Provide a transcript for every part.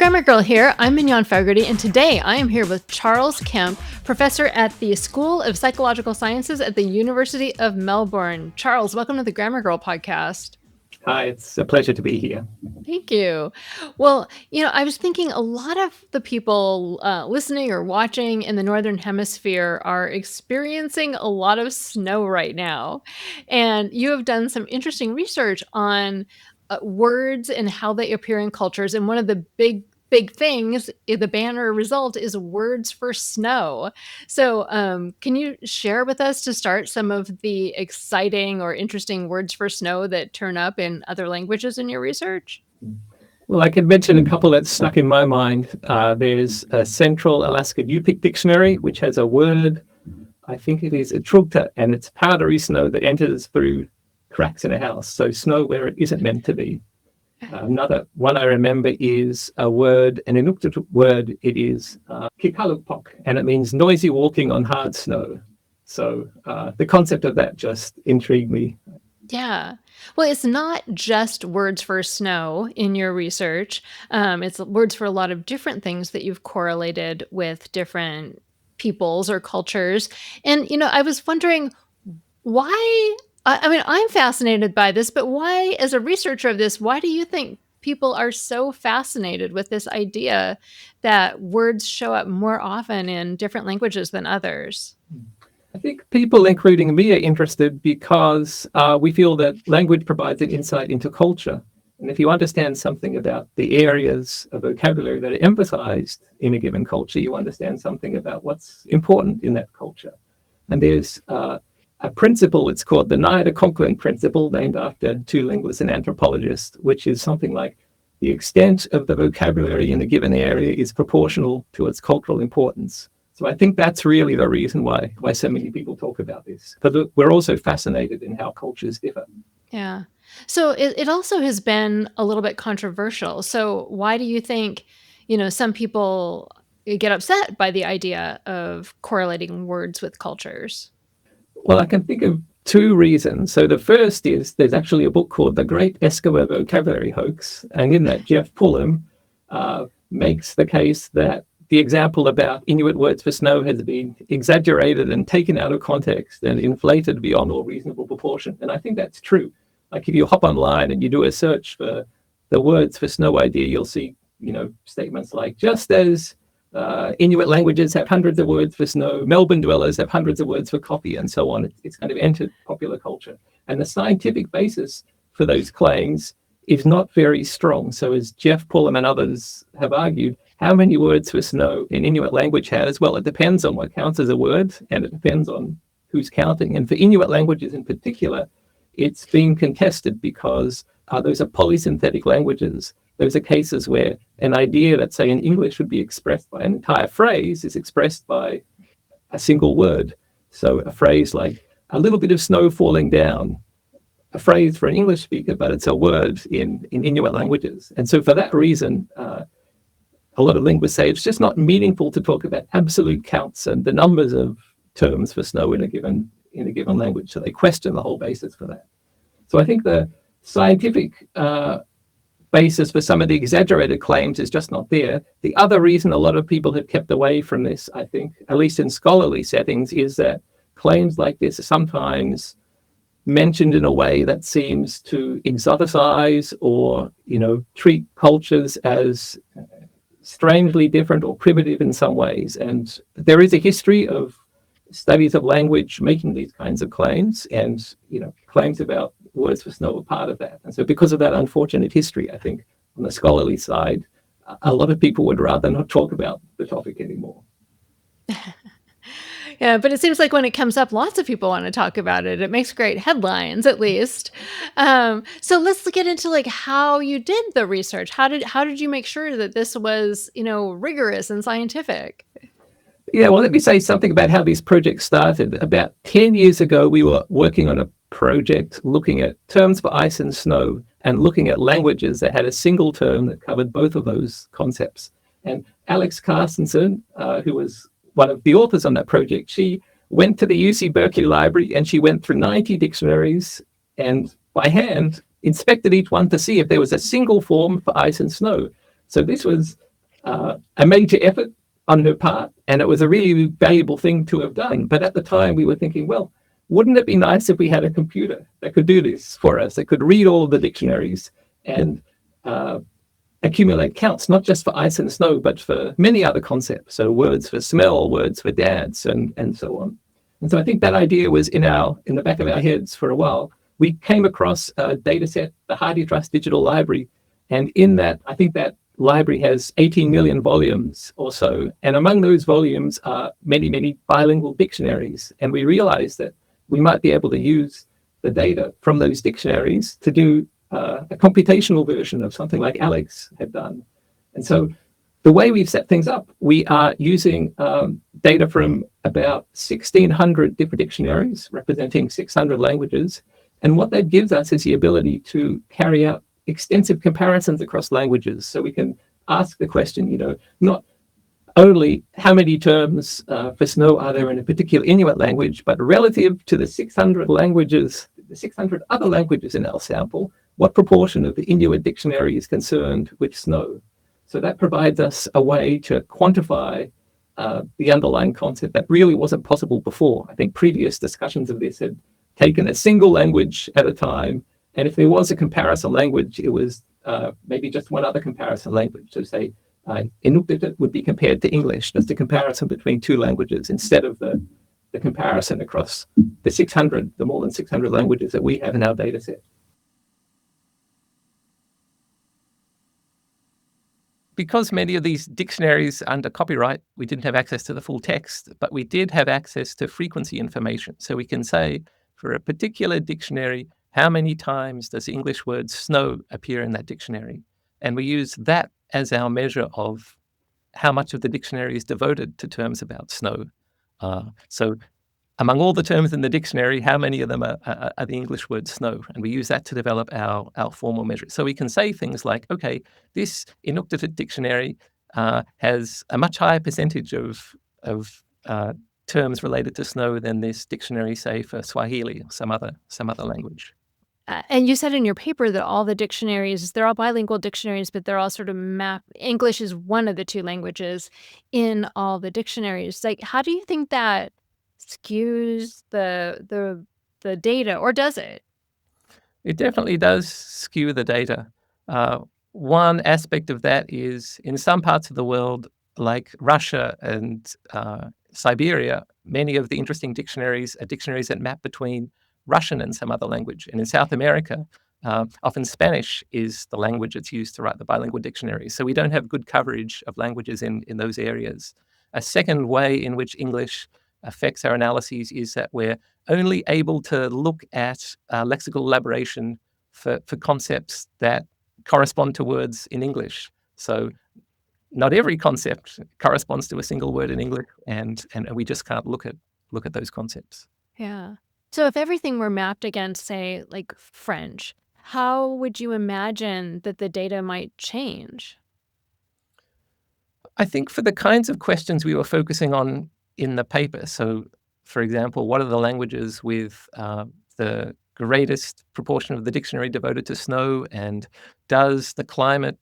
Grammar Girl here. I'm Mignon Fogarty, and today I am here with Charles Kemp, professor at the School of Psychological Sciences at the University of Melbourne. Charles, welcome to the Grammar Girl podcast. Hi, it's a pleasure to be here. Thank you. Well, I was thinking a lot of the people listening or watching in the Northern Hemisphere are experiencing a lot of snow right now. And you have done some interesting research on words and how they appear in cultures. And one of the big things, the banner result is words for snow. So can you share with us to start some of the exciting or interesting words for snow that turn up in other languages in your research? Well, I can mention a couple that stuck in my mind. There's a Central Alaska Yupik dictionary, which has a word, I think it is a trugta, and it's powdery snow that enters through cracks in a house. So snow where it isn't meant to be. Another one I remember is a word, an Inuit word. It is kikalukpok, and it means noisy walking on hard snow. So the concept of that just intrigued me. Yeah. Well, it's not just words for snow in your research. It's words for a lot of different things that you've correlated with different peoples or cultures. And, I was wondering why. I mean, I'm fascinated by this, but why, as a researcher of this, why do you think people are so fascinated with this idea that words show up more often in different languages than others? I think people, including me, are interested because we feel that language provides an insight into culture. And if you understand something about the areas of vocabulary that are emphasized in a given culture, you understand something about what's important in that culture. And there's a principle, it's called the Nida-Conklin principle, named after two linguists and anthropologists, which is something like the extent of the vocabulary in a given area is proportional to its cultural importance. So I think that's really the reason why so many people talk about this. But we're also fascinated in how cultures differ. Yeah. So it also has been a little bit controversial. So why do you think, some people get upset by the idea of correlating words with cultures? Well, I can think of two reasons. So the first is there's actually a book called The Great Eskimo Vocabulary Hoax. And in that, Jeff Pullum makes the case that the example about Inuit words for snow has been exaggerated and taken out of context and inflated beyond all reasonable proportion. And I think that's true. Like if you hop online and you do a search for the words for snow idea, you'll see, statements like, just as Inuit languages have hundreds of words for snow, Melbourne dwellers have hundreds of words for coffee, and so on. It's kind of entered popular culture. And the scientific basis for those claims is not very strong. So as Jeff Pullum and others have argued, how many words for snow in Inuit language has? Well, it depends on what counts as a word, and it depends on who's counting. And for Inuit languages in particular, it's been contested because those are polysynthetic languages. Those are cases where an idea that, say, in English would be expressed by an entire phrase is expressed by a single word. So a phrase like a little bit of snow falling down, a phrase for an English speaker, but it's a word in Inuit languages. And so for that reason, a lot of linguists say it's just not meaningful to talk about absolute counts and the numbers of terms for snow in a given language. So they question the whole basis for that. So I think the scientific basis for some of the exaggerated claims is just not there. The other reason a lot of people have kept away from this, I think, at least in scholarly settings, is that claims like this are sometimes mentioned in a way that seems to exoticize or, treat cultures as strangely different or primitive in some ways. And there is a history of studies of language making these kinds of claims, and claims about words for snow are part of that. And so because of that unfortunate history, I think on the scholarly side, a lot of people would rather not talk about the topic anymore. Yeah, but it seems like when it comes up, lots of people want to talk about it. It makes great headlines, at least. So let's get into how you did the research. How did you make sure that this was, rigorous and scientific? Yeah, well, let me say something about how this project started. About 10 years ago, we were working on a project looking at terms for ice and snow and looking at languages that had a single term that covered both of those concepts. And Alex Carstensen, who was one of the authors on that project, she went to the UC Berkeley Library and she went through 90 dictionaries and by hand inspected each one to see if there was a single form for ice and snow. So this was a major effort on her part, and it was a really valuable thing to have done. But at the time, we were thinking, well, wouldn't it be nice if we had a computer that could do this for us, that could read all of the dictionaries and accumulate counts, not just for ice and snow, but for many other concepts. So words for smell, words for dance, and so on. And so I think that idea was in the back of our heads for a while. We came across a data set, the HardyTrust Digital Library, and in that, I think that library has 18 million volumes or so. And among those volumes are many, many bilingual dictionaries. And we realized that we might be able to use the data from those dictionaries to do a computational version of something like Alex had done. And so the way we've set things up, we are using data from about 1,600 different dictionaries representing 600 languages. And what that gives us is the ability to carry out extensive comparisons across languages. So we can ask the question, not only how many terms for snow are there in a particular Inuit language, but relative to the 600 languages, the 600 other languages in our sample, what proportion of the Inuit dictionary is concerned with snow? So that provides us a way to quantify the underlying concept that really wasn't possible before. I think previous discussions of this had taken a single language at a time, and if there was a comparison language, it was maybe just one other comparison language. So say Inuit would be compared to English, just a comparison between two languages instead of the comparison across the more than 600 languages that we have in our data set. Because many of these dictionaries are under copyright, we didn't have access to the full text, but we did have access to frequency information. So we can say, for a particular dictionary, how many times does the English word snow appear in that dictionary? And we use that as our measure of how much of the dictionary is devoted to terms about snow. So among all the terms in the dictionary, how many of them are the English word snow? And we use that to develop our formal measure. So we can say things like, okay, this Inuktitut dictionary has a much higher percentage of terms related to snow than this dictionary, say, for Swahili or some other language. And you said in your paper that all the dictionaries, they're all bilingual dictionaries, but they're all sort of mapped. English is one of the two languages in all the dictionaries. Like, how do you think that skews the data, or does it? It definitely does skew the data. One aspect of that is in some parts of the world, like Russia and Siberia, many of the interesting dictionaries are dictionaries that map between Russian and some other language. And in South America, often Spanish is the language that's used to write the bilingual dictionaries. So we don't have good coverage of languages in those areas. A second way in which English affects our analyses is that we're only able to look at lexical elaboration for concepts that correspond to words in English. So not every concept corresponds to a single word in English, and we just can't look at those concepts. Yeah. So if everything were mapped against, say, like French, how would you imagine that the data might change? I think for the kinds of questions we were focusing on in the paper, so for example, what are the languages with the greatest proportion of the dictionary devoted to snow, and does the climate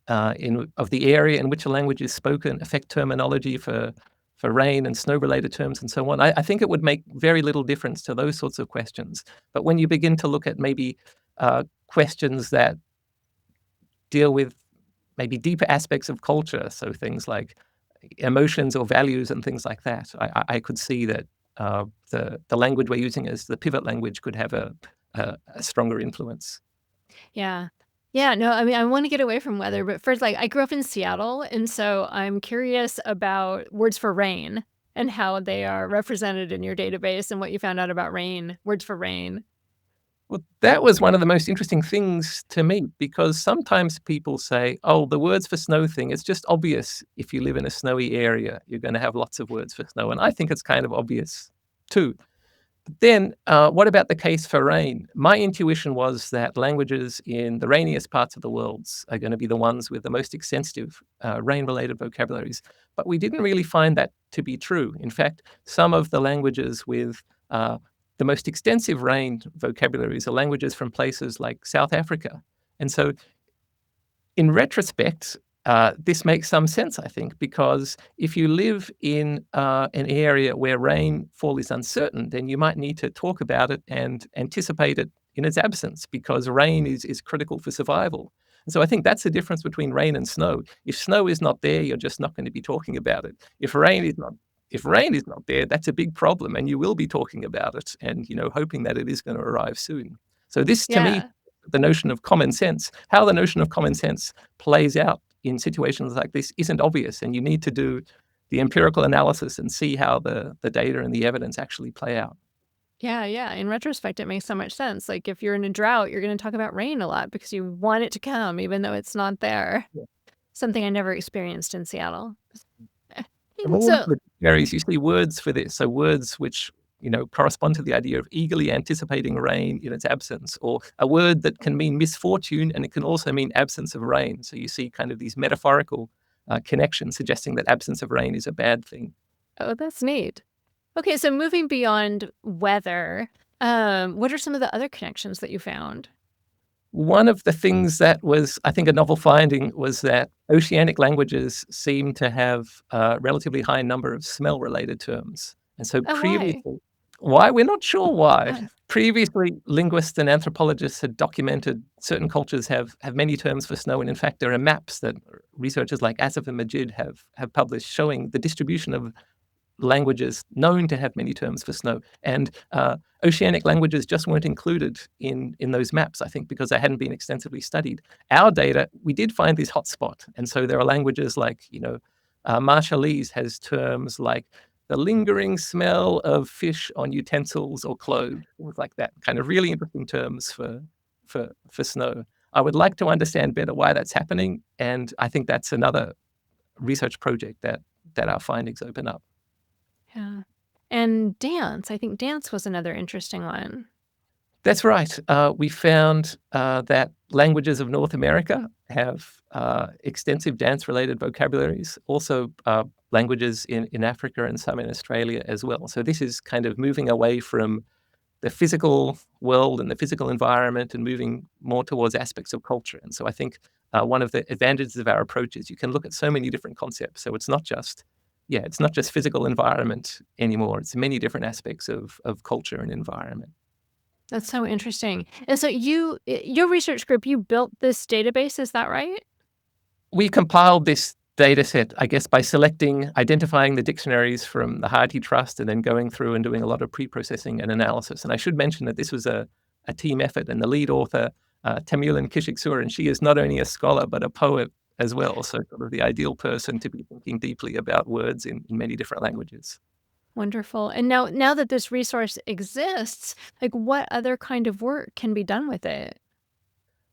of the area in which a language is spoken affect terminology for rain and snow-related terms and so on? I think it would make very little difference to those sorts of questions. But when you begin to look at maybe questions that deal with maybe deeper aspects of culture, so things like emotions or values and things like that, I could see that the language we're using as the pivot language could have a stronger influence. Yeah. Yeah, no, I mean, I wanna get away from weather, but first, like, I grew up in Seattle, and so I'm curious about words for rain and how they are represented in your database and what you found out about rain, words for rain. Well, that was one of the most interesting things to me, because sometimes people say, oh, the words for snow thing, it's just obvious if you live in a snowy area, you're going to have lots of words for snow. And I think it's kind of obvious too. But then what about the case for rain? My intuition was that languages in the rainiest parts of the world are going to be the ones with the most extensive rain-related vocabularies. But we didn't really find that to be true. In fact, some of the languages with the most extensive rain vocabularies are languages from places like South Africa. And so in retrospect, this makes some sense, I think, because if you live in an area where rainfall is uncertain, then you might need to talk about it and anticipate it in its absence, because rain is critical for survival. And so I think that's the difference between rain and snow. If snow is not there, you're just not going to be talking about it. If rain is not there, that's a big problem, and you will be talking about it and hoping that it is going to arrive soon. So this, to me, Yeah. the notion of common sense, how the notion of common sense plays out in situations like this isn't obvious, and you need to do the empirical analysis and see how the data and the evidence actually play out. Yeah, yeah. In retrospect, it makes so much sense. Like if you're in a drought, you're going to talk about rain a lot because you want it to come, even though it's not there. Yeah. Something I never experienced in Seattle. Of all So, the dictionaries, you see words for this. So words which correspond to the idea of eagerly anticipating rain in its absence, or a word that can mean misfortune and it can also mean absence of rain. So you see kind of these metaphorical connections suggesting that absence of rain is a bad thing. oh, that's neat. Okay, so moving beyond weather, what are some of the other connections that you found? One of the things that was, I think, a novel finding was that oceanic languages seem to have a relatively high number of smell-related terms. And so Oh, why? previously, why? We're not sure why. Uh, Previously, linguists and anthropologists had documented certain cultures have many terms for snow, and in fact, there are maps that researchers like Asif and Majid have published showing the distribution of languages known to have many terms for snow. And oceanic languages just weren't included in those maps, I think, because they hadn't been extensively studied. Our data, we did find this hotspot. And so there are languages like, Marshallese has terms like the lingering smell of fish on utensils or clothes, things like that, kind of really interesting terms for snow. I would like to understand better why that's happening. And I think that's another research project that our findings open up. yeah. And dance. I think dance was another interesting one. That's right. We found that languages of North America have extensive dance-related vocabularies, also languages in Africa and some in Australia as well. So this is kind of moving away from the physical world and the physical environment and moving more towards aspects of culture. And so I think one of the advantages of our approach is you can look at so many different concepts. So it's not just physical environment anymore. It's many different aspects of culture and environment. That's so interesting. And so your research group, you built this database, is that right? We compiled this data set, I guess, by identifying the dictionaries from the Hardy Trust and then going through and doing a lot of pre-processing and analysis. And I should mention that this was a team effort, and the lead author, Tamulan Kishik, and she is not only a scholar but a poet as well. So sort of the ideal person to be thinking deeply about words in many different languages. Wonderful. And now that this resource exists, like what other kind of work can be done with it?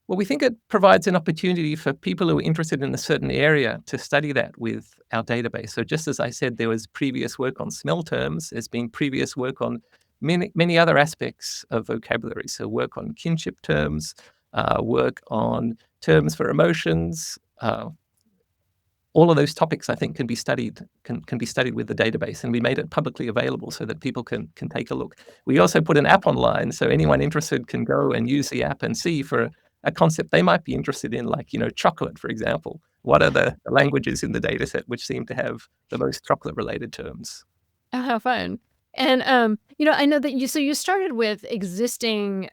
Well, we think it provides an opportunity for people who are interested in a certain area to study that with our database. So just as I said, there was previous work on smell terms. There's been previous work on many other aspects of vocabulary. So work on kinship terms, work on terms for emotions. All of those topics, I think, can be studied with the database, and we made it publicly available so that people can take a look. We also put an app online, so anyone interested can go and use the app and see for a concept they might be interested in, like chocolate, for example. What are the languages in the data set which seem to have the most chocolate-related terms? Oh, how fun. And, I know that you started with existing,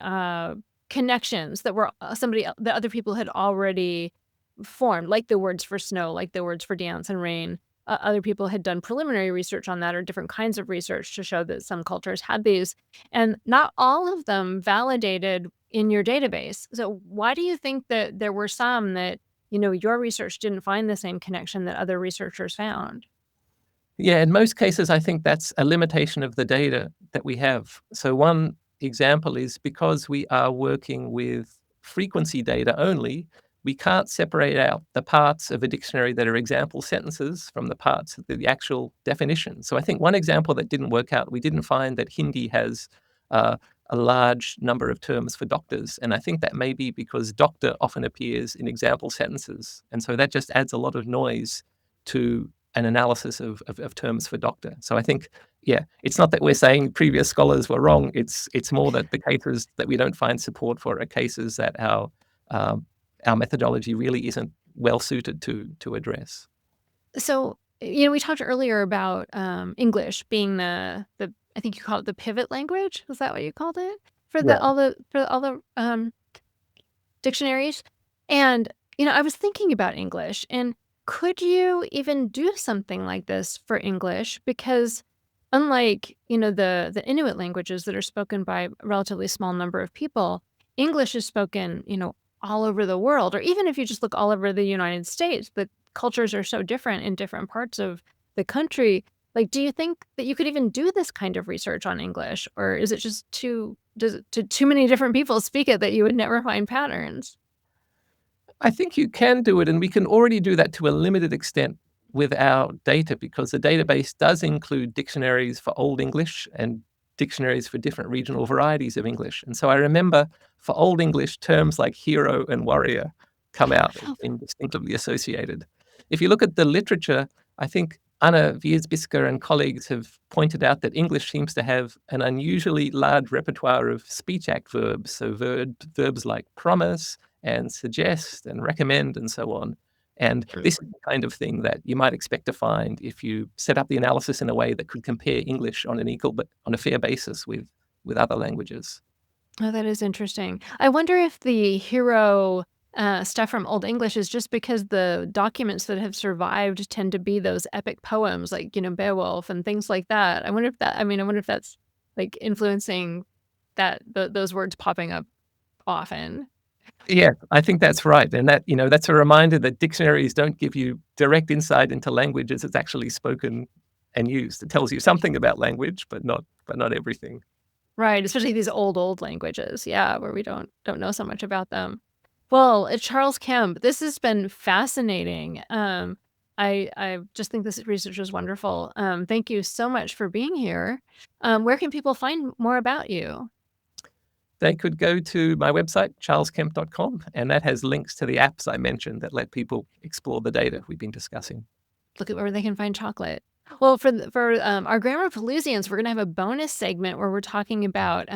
connections that were that other people had already formed, like the words for snow, like the words for dance and rain. Other people had done preliminary research on that or different kinds of research to show that some cultures had these, and not all of them validated in your database. So why do you think that there were some that, your research didn't find the same connection that other researchers found? Yeah, in most cases, I think that's a limitation of the data that we have. So one example is because we are working with frequency data only, we can't separate out the parts of a dictionary that are example sentences from the parts of the actual definition. So I think one example that didn't work out, we didn't find that Hindi has uh, a large number of terms for doctors. And I think that may be because doctor often appears in example sentences. And so that just adds a lot of noise to an analysis of terms for doctor. So I think, yeah, it's not that we're saying previous scholars were wrong. It's more that the cases that we don't find support for are cases that our methodology really isn't well suited to address. So, we talked earlier about English being the I think you call it the pivot language. Was that what you called it for Yeah. all the dictionaries? And I was thinking about English, and could you even do something like this for English? Because unlike the Inuit languages that are spoken by a relatively small number of people, English is spoken all over the world, or even if you just look all over the United States, the cultures are so different in different parts of the country. Like, do you think that you could even do this kind of research on English, or is it just too many different people speak it that you would never find patterns? I think you can do it, and we can already do that to a limited extent with our data, because the database does include dictionaries for Old English and dictionaries for different regional varieties of English. And so I remember for Old English, terms like hero and warrior come out as Oh, being distinctively associated. If you look at the literature, I think Anna Wierzbisker and colleagues have pointed out that English seems to have an unusually large repertoire of speech act verbs, so verbs like promise and suggest and recommend and so on. And this is the kind of thing that you might expect to find if you set up the analysis in a way that could compare English on an equal but on a fair basis with other languages. Oh, that is interesting. I wonder if the hero stuff from Old English is just because the documents that have survived tend to be those epic poems, like Beowulf and things like that. I wonder if that's like influencing those words popping up often. Yeah, I think that's right. And that's a reminder that dictionaries don't give you direct insight into language as it's actually spoken and used. It tells you something about language, but not everything. Right, especially these old languages, yeah, where we don't know so much about them. Well, Charles Kemp, this has been fascinating. I just think this research is wonderful. Thank you so much for being here. Where can people find more about you? They could go to my website, charleskemp.com, and that has links to the apps I mentioned that let people explore the data we've been discussing. Look at where they can find chocolate. Well, for our Grammar Pelusians, we're gonna have a bonus segment where we're talking about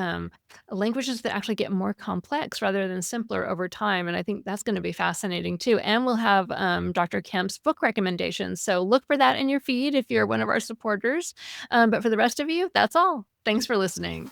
languages that actually get more complex rather than simpler over time, and I think that's gonna be fascinating too. And we'll have Dr. Kemp's book recommendations. So look for that in your feed if you're one of our supporters. But for the rest of you, that's all. Thanks for listening.